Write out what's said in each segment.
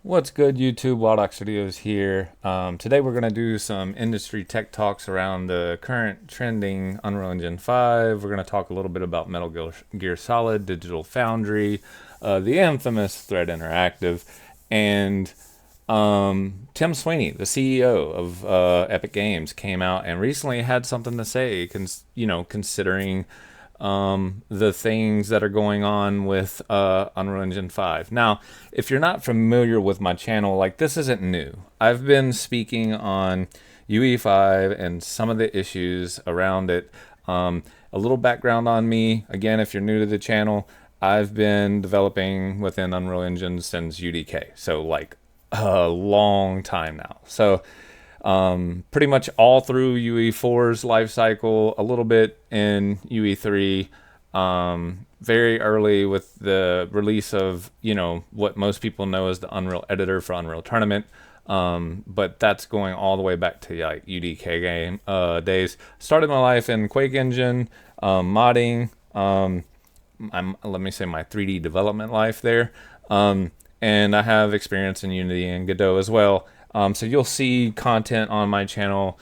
What's good, YouTube? Wild Studios here. Today we're going to do some industry tech talks around the current trending Unreal Engine 5. We're going to talk a little bit about Metal Gear Solid, Digital Foundry, the infamous Thread Interactive, and Tim Sweeney, the CEO of Epic Games, came out and recently had something to say, considering the things that are going on with Unreal Engine 5. Now, if you're not familiar with my channel, like, this isn't new. I've been speaking on UE5 and some of the issues around it. A little background on me. Again, if you're new to the channel, I've been developing within Unreal Engine since UDK. So, like, a long time now. So pretty much all through UE4's life cycle, a little bit in UE3, very early with the release of, what most people know as the Unreal Editor for Unreal Tournament. But that's going all the way back to like UDK game days. Started my life in Quake Engine, modding, let me say my 3D development life there. And I have experience in Unity and Godot as well. So you'll see content on my channel,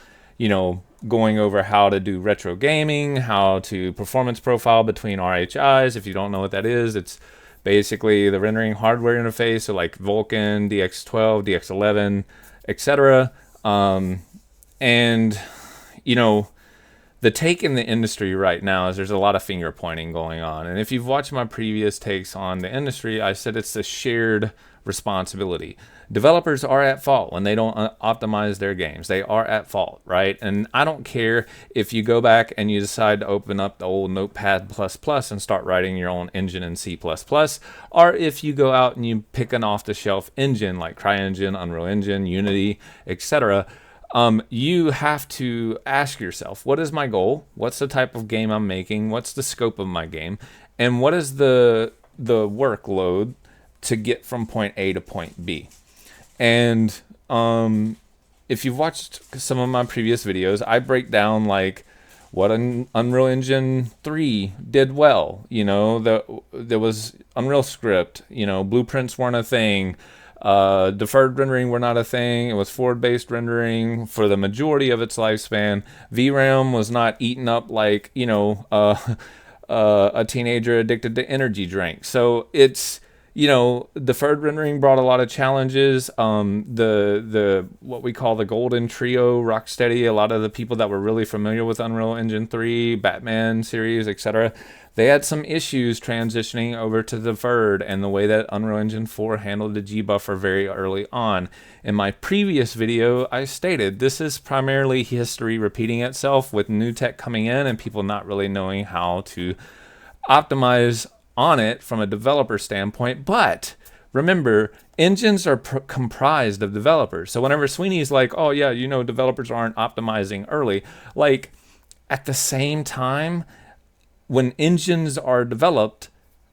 going over how to do retro gaming, how to performance profile between RHIs. If you don't know what that is, it's basically the rendering hardware interface, so like Vulkan, DX12, DX11, etc. And, the take in the industry right now is there's a lot of finger pointing going on. And if you've watched my previous takes on the industry, I said it's a shared responsibility. Developers are at fault when they don't optimize their games. They are at fault, right? And I don't care if you go back and you decide to open up the old Notepad++ and start writing your own engine in C++, or if you go out and you pick an off-the-shelf engine like CryEngine, Unreal Engine, Unity, etc. You have to ask yourself, what is my goal? What's the type of game I'm making? What's the scope of my game? And what is the workload to get from point A to point B? And if you've watched some of my previous videos, I break down like what Unreal Engine 3 did well. There was Unreal Script, blueprints weren't a thing. Deferred rendering were not a thing. It was forward-based rendering for the majority of its lifespan. VRAM was not eaten up like, a teenager addicted to energy drink. So it's, deferred rendering brought a lot of challenges. The what we call the golden trio, Rocksteady, a lot of the people that were really familiar with Unreal Engine 3, Batman series, etc., they had some issues transitioning over to deferred and the way that Unreal Engine 4 handled the G-buffer very early on. In my previous video, I stated this is primarily history repeating itself with new tech coming in and people not really knowing how to optimize on it from a developer standpoint. But remember, engines are comprised of developers. So whenever Sweeney's like, oh yeah, developers aren't optimizing early, like at the same time, when engines are developed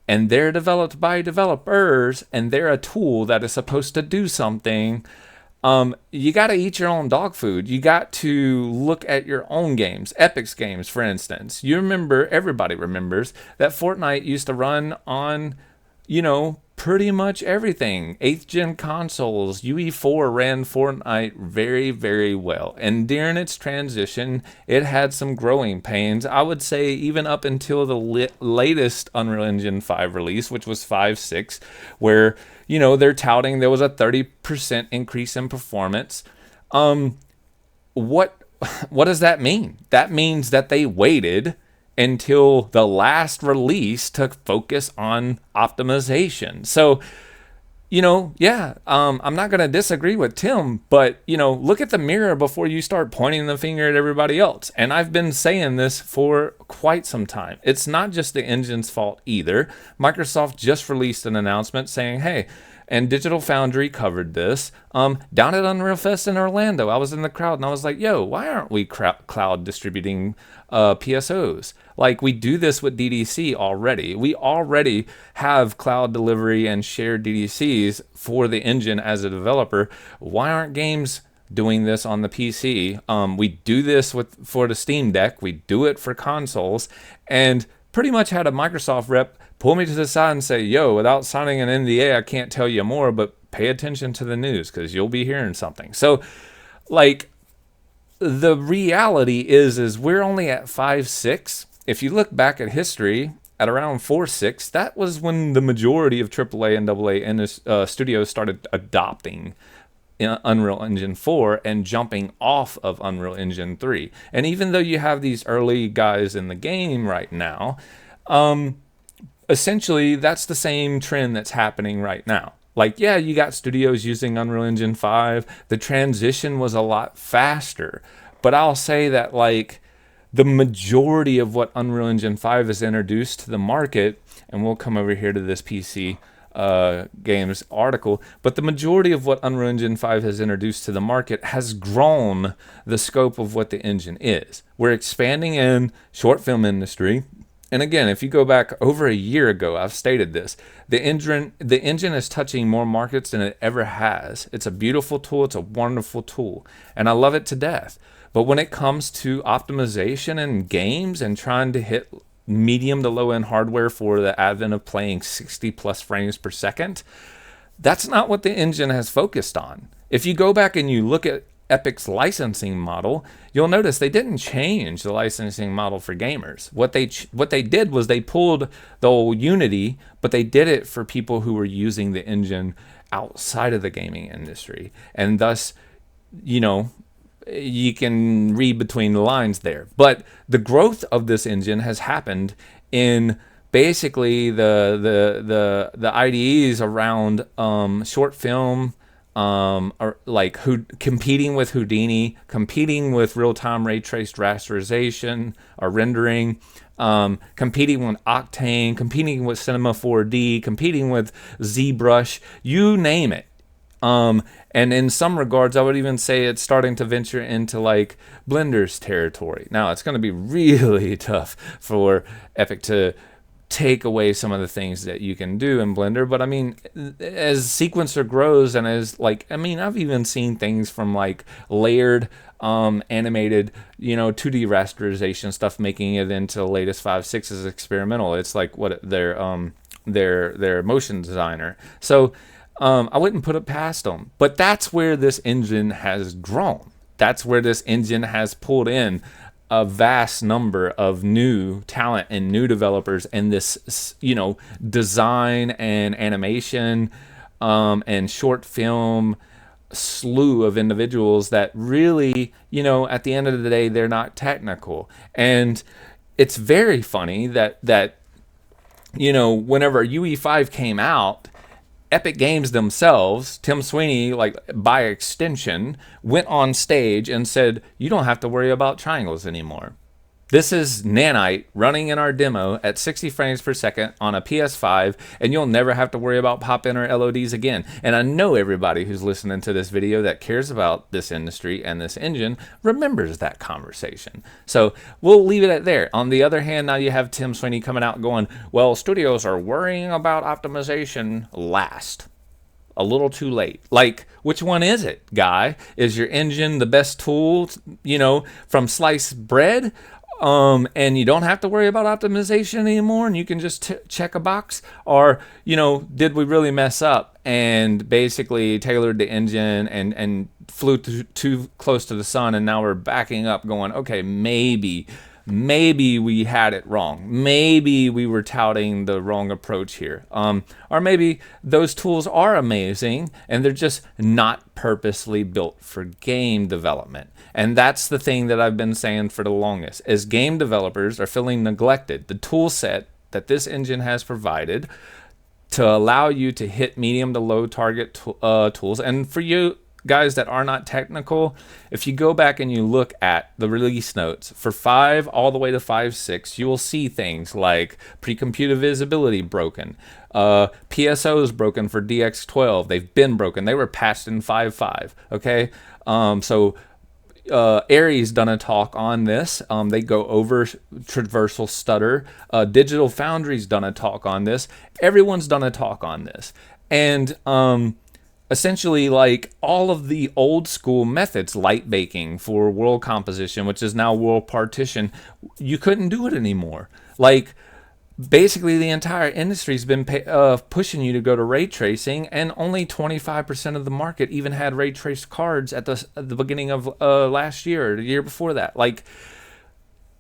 and they're developed by developers and they're a tool that is supposed to do something, you got to eat your own dog food. You got to look at your own games. Epic's games, for instance. Everybody remembers that Fortnite used to run on, pretty much everything. 8th gen consoles. UE4 ran Fortnite very, very well. And during its transition, it had some growing pains. I would say even up until the latest Unreal Engine 5 release, which was 5.6, where, they're touting there was a 30% increase in performance. What does that mean? That means that they waited until the last release to focus on optimization. So, I'm not going to disagree with Tim, but, look at the mirror before you start pointing the finger at everybody else. And I've been saying this for quite some time. It's not just the engine's fault either. Microsoft just released an announcement saying, hey, and Digital Foundry covered this down at Unreal Fest in Orlando. I was in the crowd and I was like, yo, why aren't we cloud distributing PSOs? Like, we do this with DDC already. We already have cloud delivery and shared DDCs for the engine as a developer. Why aren't games doing this on the PC? We do this for the Steam Deck. We do it for consoles. And pretty much had a Microsoft rep pull me to the side and say, yo, without signing an NDA, I can't tell you more, but pay attention to the news because you'll be hearing something. So, like, the reality is we're only at 5.6. If you look back at history, at around 4.6, that was when the majority of AAA and AA studios started adopting Unreal Engine 4 and jumping off of Unreal Engine 3. And even though you have these early guys in the game right now, essentially that's the same trend that's happening right now. Like, yeah, you got studios using Unreal Engine 5. The transition was a lot faster. But I'll say that, like, the majority of what Unreal Engine 5 has introduced to the market, and we'll come over here to this PC games article, but the majority of what Unreal Engine 5 has introduced to the market has grown the scope of what the engine is. We're expanding in short film industry. And again, if you go back over a year ago, I've stated this, the engine is touching more markets than it ever has. It's a beautiful tool. It's a wonderful tool. And I love it to death. But when it comes to optimization in games and trying to hit medium to low end hardware for the advent of playing 60 plus frames per second, that's not what the engine has focused on. If you go back and you look at Epic's licensing model, you'll notice they didn't change the licensing model for gamers. What they did was they pulled the old Unity, but they did it for people who were using the engine outside of the gaming industry. And thus, you know, you can read between the lines there. But the growth of this engine has happened in basically the IDEs around short film, or like competing with Houdini, competing with real-time ray traced rasterization or rendering, competing with Octane, competing with Cinema 4D, competing with ZBrush, you name it. And in some regards, I would even say it's starting to venture into like Blender's territory. Now, it's going to be really tough for Epic to take away some of the things that you can do in Blender. But I mean, as Sequencer grows and as like, I mean, I've even seen things from like layered, animated, 2D rasterization stuff, making it into the latest 5.6 as experimental. It's like what their motion designer. So, I wouldn't put it past them, but that's where this engine has grown. That's where this engine has pulled in a vast number of new talent and new developers in this, design and animation, and short film slew of individuals that really, at the end of the day, they're not technical. And it's very funny that whenever UE5 came out, Epic Games themselves, Tim Sweeney, like by extension, went on stage and said, you don't have to worry about triangles anymore. This is Nanite running in our demo at 60 frames per second on a PS5, and you'll never have to worry about pop-in or LODs again. And I know everybody who's listening to this video that cares about this industry and this engine remembers that conversation. So we'll leave it at there. On the other hand, now you have Tim Sweeney coming out going, well, studios are worrying about optimization last. A little too late. Like, which one is it, guy? Is your engine the best tool, from sliced bread? And you don't have to worry about optimization anymore, and you can just check a box? Or, did we really mess up and basically tailored the engine and flew too close to the sun, and now we're backing up going, okay, maybe we had it wrong. Maybe we were touting the wrong approach here. Or maybe those tools are amazing and they're just not purposely built for game development. And that's the thing that I've been saying for the longest, is game developers are feeling neglected. The tool set that this engine has provided to allow you to hit medium to low target tools. And for you guys that are not technical, if you go back and you look at the release notes for 5 all the way to 5.6, you will see things like pre-computed visibility broken, PSOs broken for DX12. They've been broken. They were patched in 5.5. Okay, so Aries done a talk on this. They go over traversal stutter. Digital Foundry's done a talk on this. Everyone's done a talk on this. And essentially, like all of the old school methods, light baking for world composition, which is now world partition, you couldn't do it anymore. Like basically the entire industry's been pushing you to go to ray tracing, and only 25% of the market even had ray traced cards at the beginning of last year or the year before that. Like,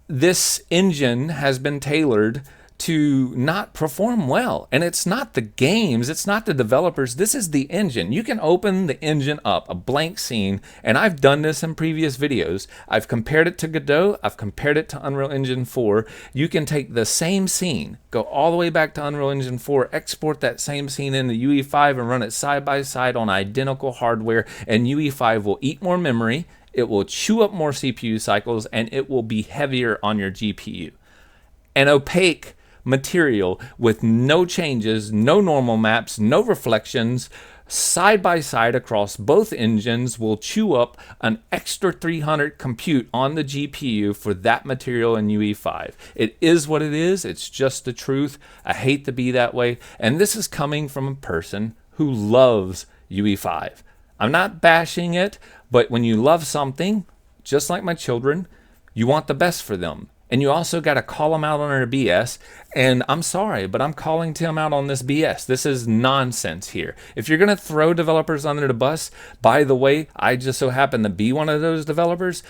this engine has been tailored to not perform well. And it's not the games, it's not the developers, this is the engine. You can open the engine up, a blank scene, and I've done this in previous videos. I've compared it to Godot, I've compared it to Unreal Engine 4. You can take the same scene, go all the way back to Unreal Engine 4, export that same scene into UE5 and run it side by side on identical hardware, and UE5 will eat more memory, it will chew up more CPU cycles, and it will be heavier on your GPU. An opaque material with no changes, no normal maps, no reflections, side by side across both engines will chew up an extra 300 compute on the GPU for that material in UE5. It is what it is. It's just the truth. I hate to be that way. And this is coming from a person who loves UE5. I'm not bashing it, but when you love something, just like my children, you want the best for them. And you also got to call them out on their BS. And I'm sorry, but I'm calling Tim out on this BS. This is nonsense here. If you're going to throw developers under the bus, by the way, I just so happen to be one of those developers,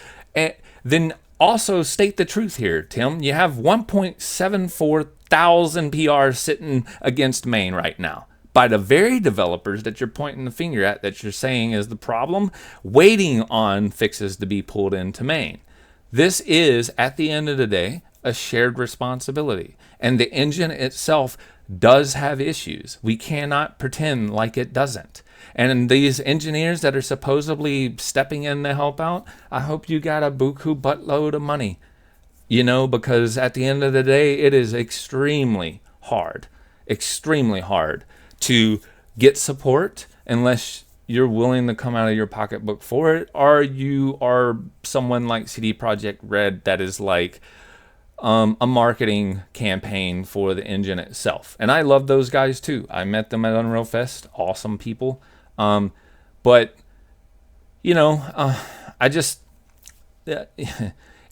then also state the truth here, Tim. You have 1.74 thousand PRs sitting against main right now, by the very developers that you're pointing the finger at, that you're saying is the problem, waiting on fixes to be pulled into main. This is, at the end of the day, a shared responsibility. And the engine itself does have issues. We cannot pretend like it doesn't. And these engineers that are supposedly stepping in to help out, I hope you got a buku buttload of money. You know, because at the end of the day, it is extremely hard to get support unless you're willing to come out of your pocketbook for it, or you are someone like CD Projekt Red that is like a marketing campaign for the engine itself. And I love those guys too. I met them at Unreal Fest, awesome people. But you know, it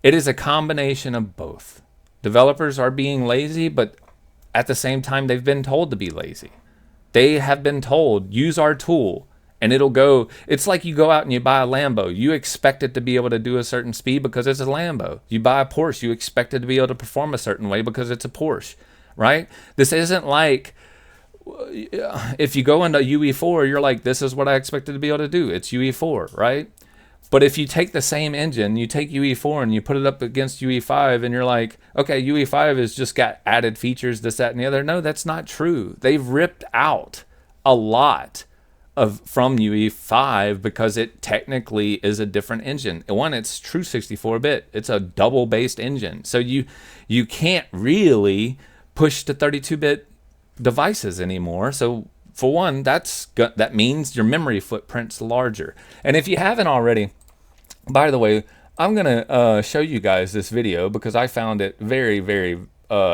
is a combination of both. Developers are being lazy, but at the same time, they've been told to be lazy. They have been told, use our tool. And it'll go, it's like you go out and you buy a Lambo. You expect it to be able to do a certain speed because it's a Lambo. You buy a Porsche, you expect it to be able to perform a certain way because it's a Porsche, right? This isn't like, if you go into UE4, you're like, this is what I expected to be able to do. It's UE4, right? But if you take the same engine, you take UE4 and you put it up against UE5 and you're like, okay, UE5 has just got added features, this, that, and the other. No, that's not true. They've ripped out a lot from UE5 because it technically is a different engine. One, it's true 64-bit. It's a double-based engine. So you can't really push to 32-bit devices anymore. So for one, that means your memory footprint's larger. And if you haven't already, by the way, I'm going to show you guys this video because I found it very, very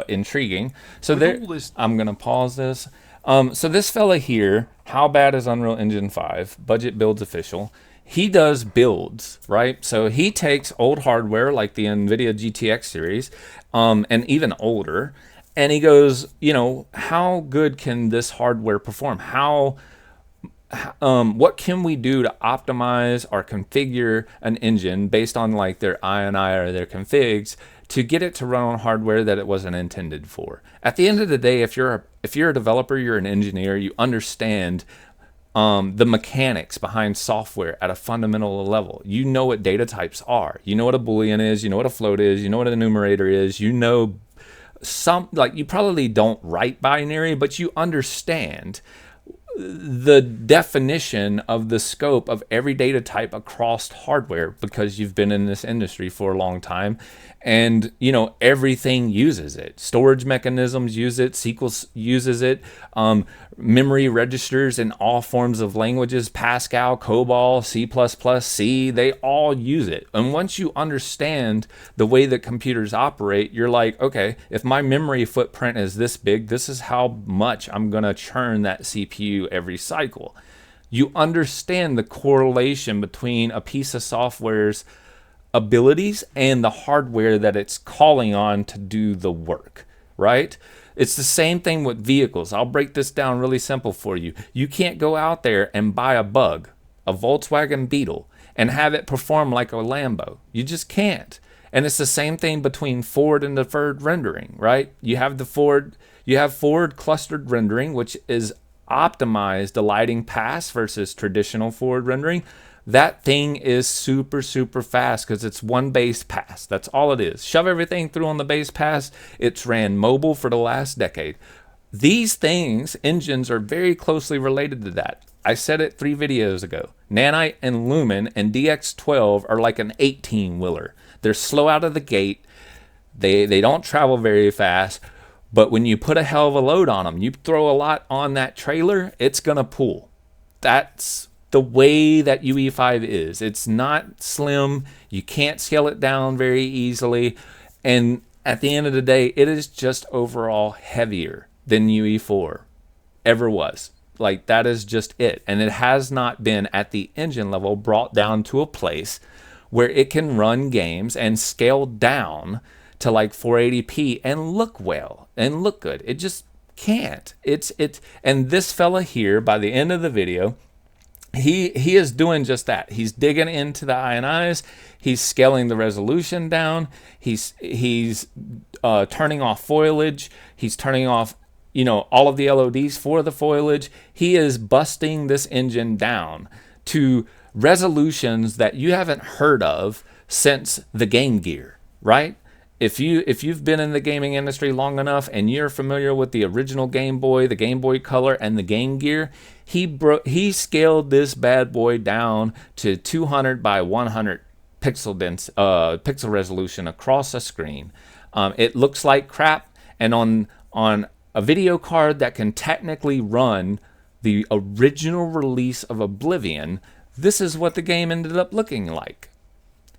intriguing. So there, I'm going to pause this. So this fella here, how bad is Unreal Engine 5? Budget Builds Official. He does builds, right? So he takes old hardware like the NVIDIA GTX series, and even older, and he goes, you know, how good can this hardware perform? What can we do to optimize or configure an engine based on like their INI or their configs to get it to run on hardware that it wasn't intended for? At the end of the day, if you're a developer, you're an engineer, you understand the mechanics behind software at a fundamental level. You know what data types are. You know what a Boolean is. You know what a float is. You know what a numerator is. You know you probably don't write binary, but you understand the definition of the scope of every data type across hardware because you've been in this industry for a long time, and you know everything uses it. Storage mechanisms use it, SQL uses it, memory registers in all forms of languages, Pascal, COBOL, C++, C, they all use it. And once you understand the way that computers operate, you're like, okay, if my memory footprint is this big, this is how much I'm gonna churn that CPU every cycle. You understand the correlation between a piece of software's abilities and the hardware that it's calling on to do the work, right? It's the same thing with vehicles. I'll break this down really simple for you. You can't go out there and buy a Bug, a Volkswagen Beetle, and have it perform like a Lambo. You just can't. And it's the same thing between forward and deferred rendering, right? You have forward clustered rendering, which is optimized alighting pass versus traditional forward rendering. That thing is super, super fast because it's one base pass. That's all it is. Shove everything through on the base pass. It's ran mobile for the last decade. These things, engines, are very closely related to that. I said it 3 videos ago. Nanite and Lumen and DX12 are like an 18-wheeler. They're slow out of the gate. They don't travel very fast. But when you put a hell of a load on them, you throw a lot on that trailer, it's going to pull. That's the way that UE5 is. It's not slim. You can't scale it down very easily. And at the end of the day, it is just overall heavier than UE4 ever was. Like, that is just it. And it has not been at the engine level brought down to a place where it can run games and scale down to like 480p and look well and look good. It just can't. And this fella here, by the end of the video, he is doing just that. He's digging into the INIs. He's scaling the resolution down. He's turning off foliage. He's turning off, all of the LODs for the foliage. He is busting this engine down to resolutions that you haven't heard of since the Game Gear, right? If you've been in the gaming industry long enough and you're familiar with the original Game Boy, the Game Boy Color, and the Game Gear, he scaled this bad boy down to 200 by 100 pixel resolution across a screen. It looks like crap, and on a video card that can technically run the original release of Oblivion, this is what the game ended up looking like.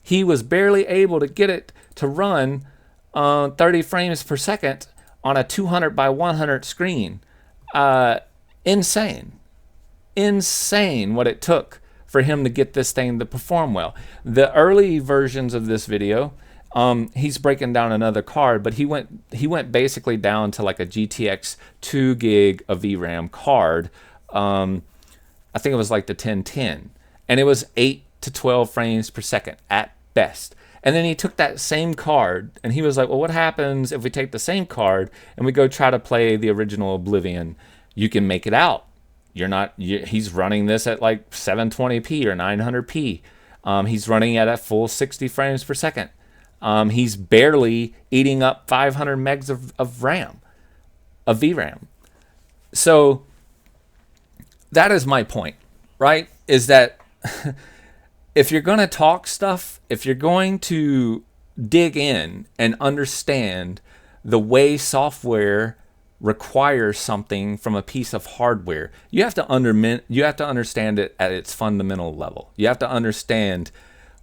He was barely able to get it to run 30 frames per second on a 200 by 100 screen. Insane what it took for him to get this thing to perform well. The early versions of this video, he's breaking down another card, but he went basically down to like a GTX 2 gig of VRAM card. I think it was like the 1010, and it was 8 to 12 frames per second at best. And then he took that same card and he was like, well, what happens if we take the same card and we go try to play the original Oblivion? You can make it out. He's running this at like 720p or 900p. He's running at a full 60 frames per second. He's barely eating up 500 megs of RAM, of VRAM. So that is my point, right? Is that if you're going to talk stuff, if you're going to dig in and understand the way software requires something from a piece of hardware, you have to understand it at its fundamental level. You have to understand,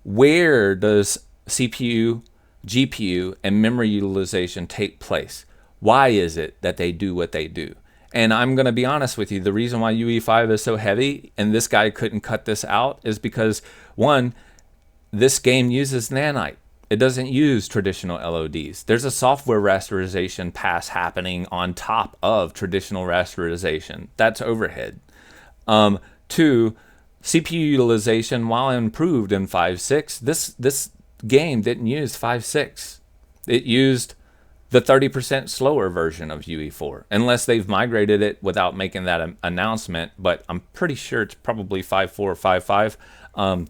where does CPU, GPU, and memory utilization take place? Why is it that they do what they do? And I'm going to be honest with you, the reason why UE5 is so heavy and this guy couldn't cut this out is because, one, this game uses Nanite. It doesn't use traditional LODs. There's a software rasterization pass happening on top of traditional rasterization. That's overhead. Two, CPU utilization, while improved in 5.6, this game didn't use 5.6. It used the 30% slower version of UE4, unless they've migrated it without making that announcement. But I'm pretty sure it's probably 5.4 or 5.5.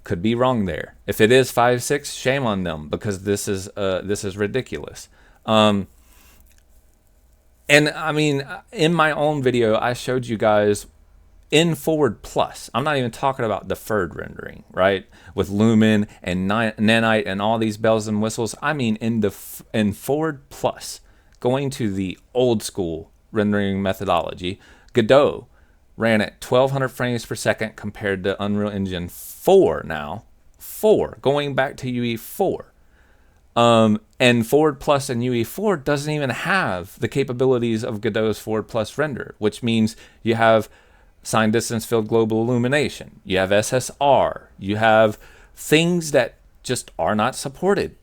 Could be wrong there. If it is 5.6, shame on them, because this is ridiculous. And I mean, in my own video, I showed you guys in Forward Plus. I'm not even talking about deferred rendering, right? With Lumen and Nanite and all these bells and whistles. I mean, in Forward Plus, going to the old school rendering methodology, Godot ran at 1200 frames per second compared to Unreal Engine 4 now. 4, going back to UE4. And Forward Plus and UE4 doesn't even have the capabilities of Godot's Forward Plus render, which means you have sign distance field global illumination, you have SSR, you have things that just are not supported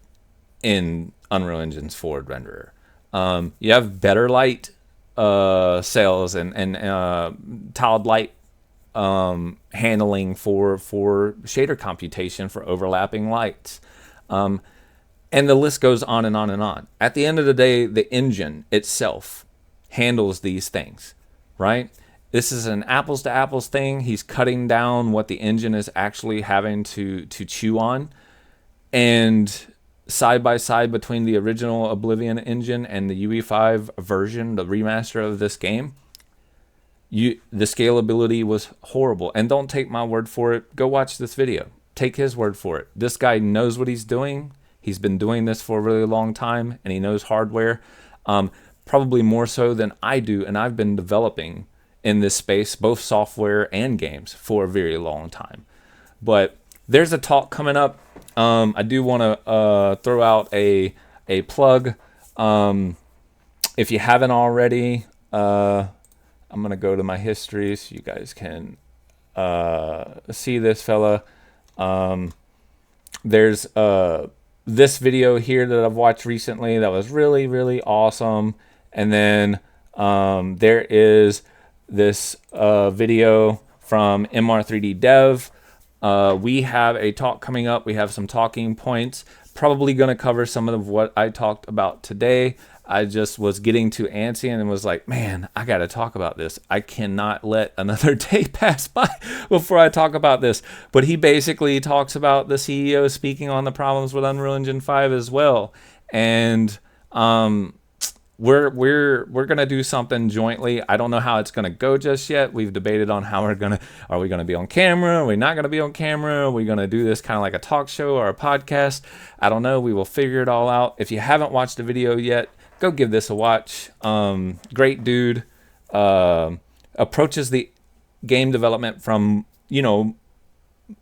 in Unreal Engine's forward renderer. You have better light cells and tiled light handling for shader computation for overlapping lights. And the list goes on and on and on. At the end of the day, the engine itself handles these things, right? This is an apples to apples thing. He's cutting down what the engine is actually having to chew on. And side by side between the original Oblivion engine and the UE5 version, the remaster of this game, the scalability was horrible. And don't take my word for it. Go watch this video. Take his word for it. This guy knows what he's doing. He's been doing this for a really long time, and he knows hardware, probably more so than I do. And I've been developing in this space, both software and games, for a very long time. But there's a talk coming up. I do want to throw out a plug. If you haven't already, I'm going to go to my history so you guys can see this fella. There's this video here that I've watched recently that was really, really awesome. And then there is this video from MR3D Dev. We have a talk coming up. We have some talking points. Probably going to cover some of what I talked about today. I just was getting too antsy and was like, man, I got to talk about this. I cannot let another day pass by before I talk about this. But he basically talks about the CEO speaking on the problems with Unreal Engine 5 as well. And we're going to do something jointly. I don't know how it's going to go just yet. We've debated on how are we going to be on camera? Are we not going to be on camera? Are we going to do this kind of like a talk show or a podcast? I don't know. We will figure it all out. If you haven't watched the video yet, go give this a watch. Great dude. Approaches the game development from,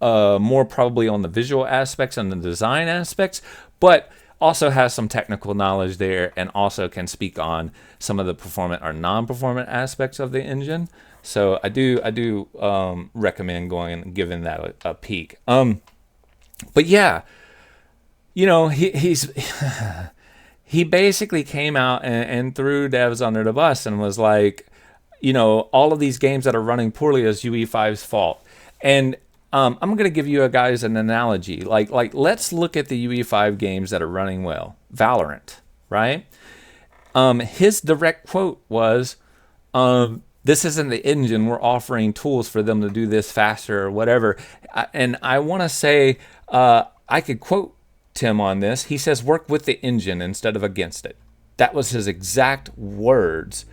more probably on the visual aspects and the design aspects, but also has some technical knowledge there and also can speak on some of the performant or non-performant aspects of the engine. So I do recommend going and giving that a peek. But yeah, he's he basically came out and threw devs under the bus and was like, all of these games that are running poorly is UE5's fault. And I'm going to give you guys an analogy. Like let's look at the UE5 games that are running well. Valorant, right? His direct quote was, this isn't the engine. We're offering tools for them to do this faster or whatever. And I want to say, I could quote Tim on this. He says, work with the engine instead of against it. That was his exact words.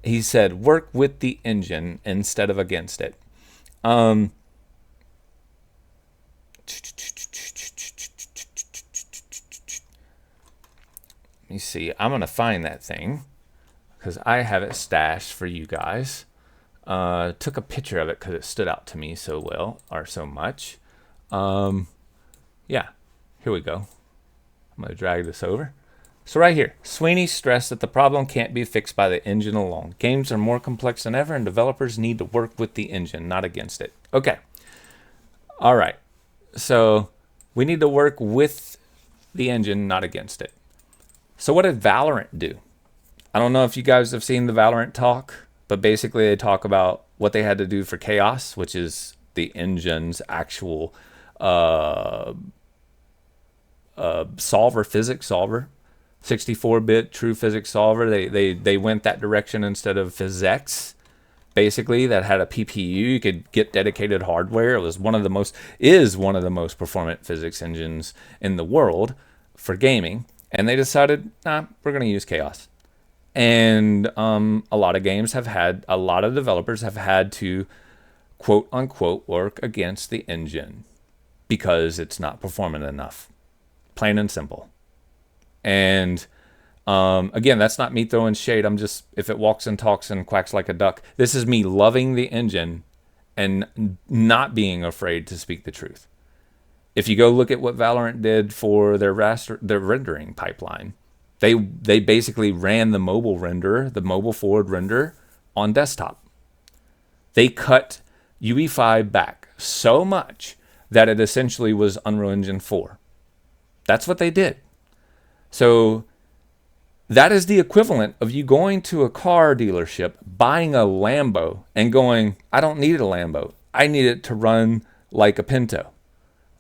He said, work with the engine instead of against it. Let me see. I'm going to find that thing because I have it stashed for you guys. Took a picture of it because it stood out to me so well or so much. Yeah. Here we go. I'm going to drag this over. So right here, Sweeney stressed that the problem can't be fixed by the engine alone. Games are more complex than ever, and developers need to work with the engine, not against it. Okay. All right. So we need to work with the engine, not against it. So what did Valorant do? I don't know if you guys have seen the Valorant talk, but basically they talk about what they had to do for Chaos, which is the engine's actual physics solver, 64-bit true physics solver. They went that direction instead of PhysX, basically, that had a PPU. You could get dedicated hardware. It was one of the most performant physics engines in the world for gaming. And they decided, we're going to use Chaos. And a lot of developers have had to quote unquote work against the engine because it's not performant enough. Plain and simple. And again, that's not me throwing shade. I'm just, if it walks and talks and quacks like a duck, this is me loving the engine and not being afraid to speak the truth. If you go look at what Valorant did for their rendering pipeline, they basically ran the mobile renderer, the mobile forward renderer on desktop. They cut UE5 back so much that it essentially was Unreal Engine 4. That's what they did. So That is the equivalent of you going to a car dealership, buying a Lambo, and going, I don't need a Lambo. I need it to run like a Pinto.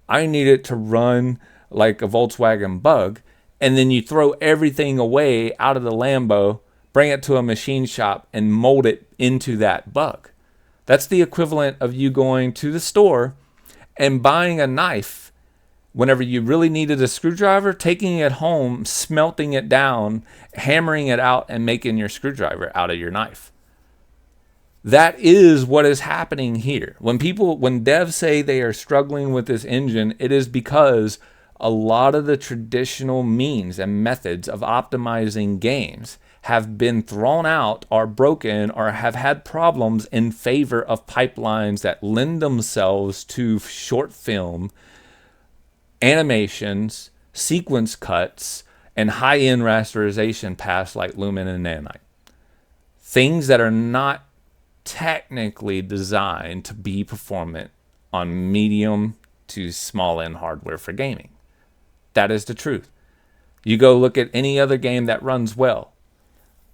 I need it to run like a Volkswagen Bug. And then you throw everything away out of the Lambo, bring it to a machine shop, and mold it into that Bug. That's the equivalent of you going to the store and buying a knife whenever you really needed a screwdriver, taking it home, smelting it down, hammering it out, and making your screwdriver out of your knife. That is what is happening here. When devs say they are struggling with this engine, it is because a lot of the traditional means and methods of optimizing games have been thrown out, are broken, or have had problems in favor of pipelines that lend themselves to short film, animations, sequence cuts, and high-end rasterization paths like Lumen and Nanite. Things that are not technically designed to be performant on medium to small-end hardware for gaming. That is the truth. You go look at any other game that runs well.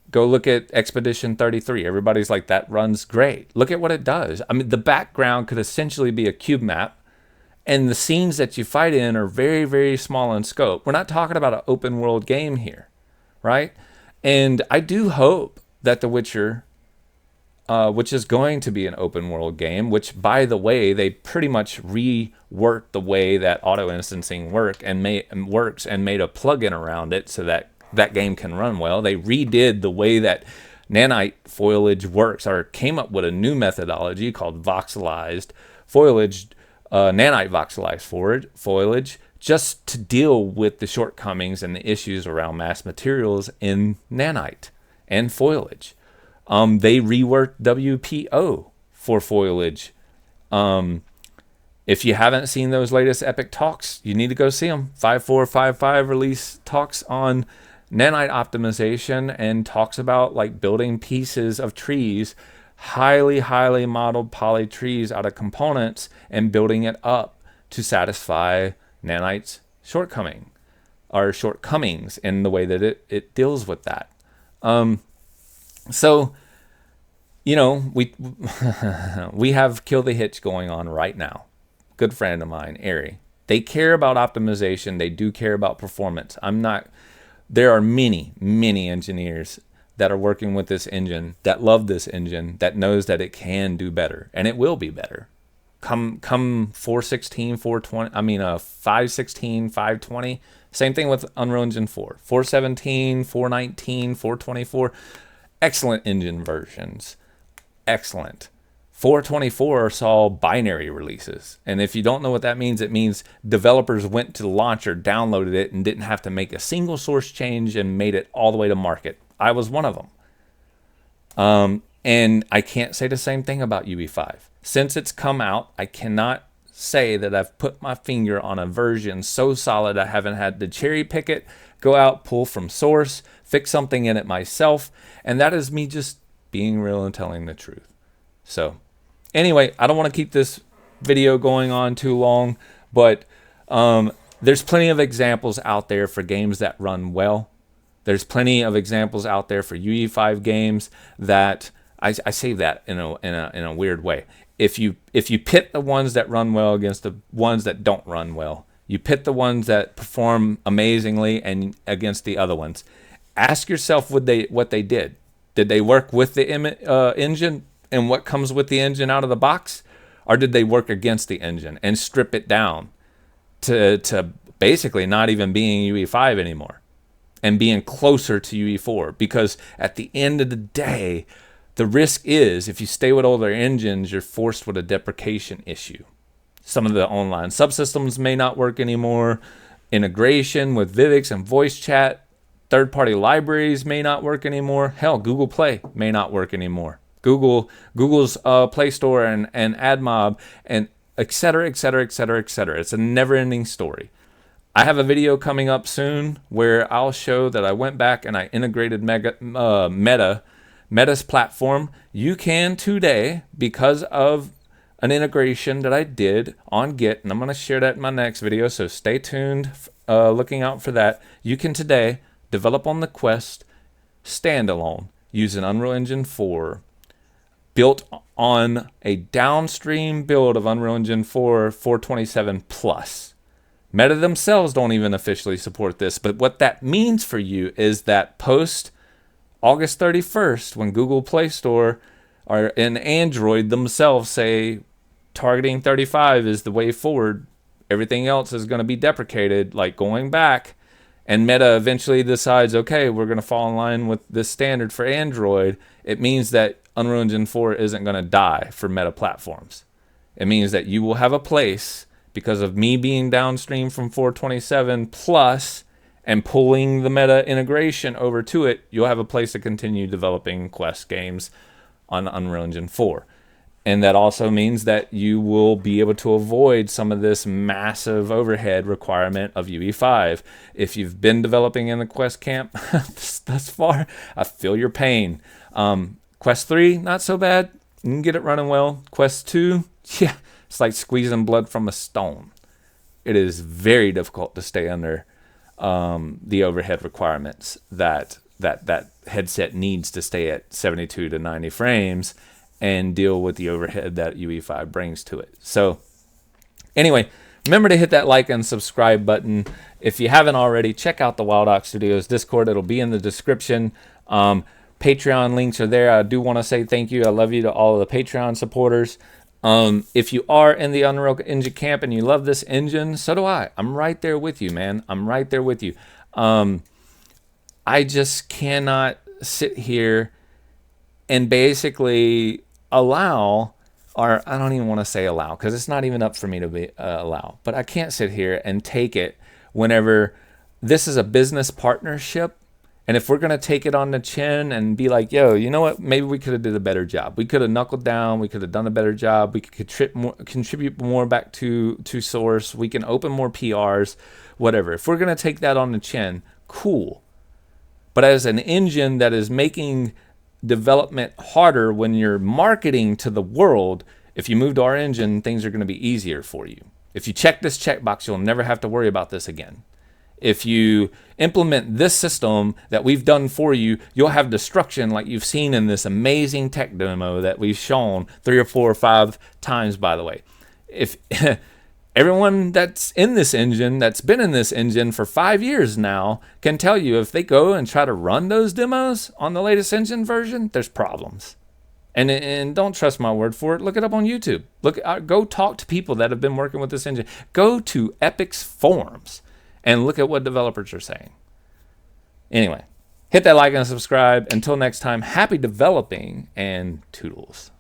Go look at Expedition 33. Everybody's like, that runs great. Look at what it does. I mean, the background could essentially be a cube map, and the scenes that you fight in are very, very small in scope. We're not talking about an open world game here, right? And I do hope that The Witcher, which is going to be an open world game, which, by the way, they pretty much reworked the way that auto instancing works and made a plugin around it so that that game can run well. They redid the way that nanite foliage works, or came up with a new methodology called voxelized foliage, nanite voxelized foliage, just to deal with the shortcomings and the issues around mass materials in nanite and foliage. They reworked WPO for foliage. If you haven't seen those latest Epic talks, you need to go see them. 5.4.5.5 release talks on nanite optimization and talks about like building pieces of trees, highly modeled poly trees out of components, and building it up to satisfy nanite's shortcomings in the way that it deals with that. So, you know, we have Kill the Hitch going on right now. Good friend of mine, Ari. They care about optimization. They do care about performance. There are many engineers that are working with this engine, that love this engine, that knows that it can do better, and it will be better. Come 4.16, 4.20, 5.16, 5.20. Same thing with Unreal Engine 4. 4.17, 4.19, 4.24. Excellent engine versions. Excellent. 4.24 saw binary releases. And if you don't know what that means, it means developers went to the launcher, downloaded it, and didn't have to make a single source change and made it all the way to market. I was one of them. And I can't say the same thing about UE5. Since it's come out, I cannot say that I've put my finger on a version so solid I haven't had to cherry pick it, go out, pull from source, fix something in it myself. And that is me just being real and telling the truth. So anyway, I don't want to keep this video going on too long, but there's plenty of examples out there for games that run well. There's plenty of examples out there for UE5 games that I say that in a weird way. If you pit the ones that run well against the ones that don't run well, you pit the ones that perform amazingly and against the other ones. Ask yourself what they did. Did they work with the engine and what comes with the engine out of the box, or did they work against the engine and strip it down to basically not even being UE5 anymore and being closer to UE4? Because at the end of the day, the risk is if you stay with older engines, you're forced with a deprecation issue. Some of the online subsystems may not work anymore. Integration with Vivix and voice chat, third-party libraries may not work anymore. Hell, Google Play may not work anymore. Google's Play Store and AdMob and et cetera, et cetera, et cetera, et cetera. It's a never-ending story. I have a video coming up soon where I'll show that I went back and I integrated Meta's platform. You can today, because of an integration that I did on Git, and I'm going to share that in my next video, so stay tuned, looking out for that. You can today develop on the Quest standalone using Unreal Engine 4, built on a downstream build of Unreal Engine 4 427 Plus. Meta themselves don't even officially support this, but what that means for you is that post August 31st, when Google Play Store and Android themselves say targeting 35 is the way forward, everything else is going to be deprecated, like going back, and Meta eventually decides, okay, we're going to fall in line with this standard for Android, it means that Unreal Engine 4 isn't going to die for Meta platforms. It means that you will have a place, because of me being downstream from 427 Plus and pulling the Meta integration over to it, you'll have a place to continue developing Quest games on Unreal Engine 4. And that also means that you will be able to avoid some of this massive overhead requirement of UE5. If you've been developing in the Quest camp thus far, I feel your pain. Quest 3, not so bad. You can get it running well. Quest 2, yeah, it's like squeezing blood from a stone. It is very difficult to stay under the overhead requirements that headset needs to stay at 72 to 90 frames and deal with the overhead that UE5 brings to it. So anyway, remember to hit that like and subscribe button. If you haven't already, check out the Wild Ox Studios Discord. It'll be in the description. Patreon links are there. I do want to say thank you. I love you to all of the Patreon supporters. If you are in the Unreal Engine camp and you love this engine, so do I. I'm right there with you, man. I'm right there with you. I just cannot sit here and basically allow, or I don't even want to say allow, because it's not even up for me to be allow, but I can't sit here and take it whenever this is a business partnership. And if we're going to take it on the chin and be like, yo, you know what? Maybe we could have did a better job. We could have knuckled down. We could have done a better job. We could contribute more back to source. We can open more PRs, whatever. If we're going to take that on the chin, cool. But as an engine that is making development harder when you're marketing to the world, if you move to our engine, things are going to be easier for you. If you check this checkbox, you'll never have to worry about this again. If you implement this system that we've done for you, you'll have destruction like you've seen in this amazing tech demo that we've shown 3 or 4 or 5 times, by the way. If everyone that's in this engine, that's been in this engine for 5 years now, can tell you if they go and try to run those demos on the latest engine version, there's problems. And don't trust my word for it. Look it up on YouTube. Go talk to people that have been working with this engine. Go to Epic's forums and look at what developers are saying. Anyway, hit that like and subscribe. Until next time, happy developing and toodles.